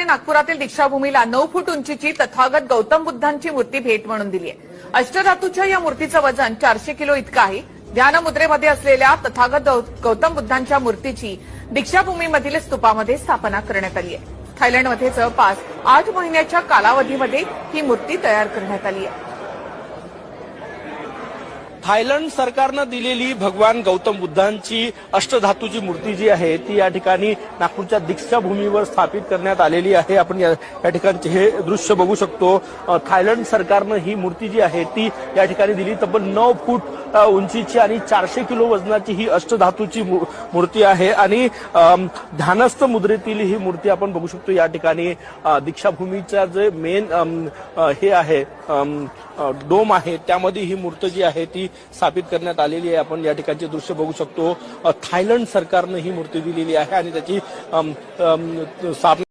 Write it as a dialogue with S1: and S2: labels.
S1: सरकारने नागपुरातील दीक्षाभूमीला 9 फूट उंचीची तथागत गौतम बुद्धांची मूर्ती भेट म्हणून दिली आहे। अष्टधातूच्या या मूर्तीचं वजन 400 किलो इतकं आहे। ध्यानमुद्रेमध्ये असलेल्या तथागत गौतम बुद्धांच्या मूर्तीची दीक्षाभूमीमधील स्तूपामध्ये स्थापना करण्यात आली आहे। थायलंडमध्ये जवळपास 8 महिन्याच्या कालावधीमध्ये ही मूर्ती तयार करण्यात आली आहे।
S2: थायलंड सरकारनं दिलेली भगवान गौतम बुद्धांची अष्टधातूची मूर्ती जी आहे ती या ठिकाणी नागपूरच्या दीक्षाभूमीवर स्थापित करण्यात आलेली आहे। आपण या ठिकाणचे हे दृश्य बघू शकतो। थायलंड सरकारनं ही मूर्ती जी आहे ती या ठिकाणी दिली। तब्बल 9 फूट उंचीची आणि 400 किलो वजनाची ही अष्टधातूची मूर्ती आहे आणि ध्यानस्थ मुद्रेतील ही मूर्ती आपण बघू शकतो। या ठिकाणी दीक्षाभूमीचा जे मेन हे आहे डोम आहे त्यामध्ये ही मूर्ती जी आहे ती स्थापित करण्यात आलेली आहे। आपण या ठिकाणचे दृश्य बघू शकतो। थायलंड सरकारनं ही मूर्ती दिलेली आहे आणि त्याची स्थापना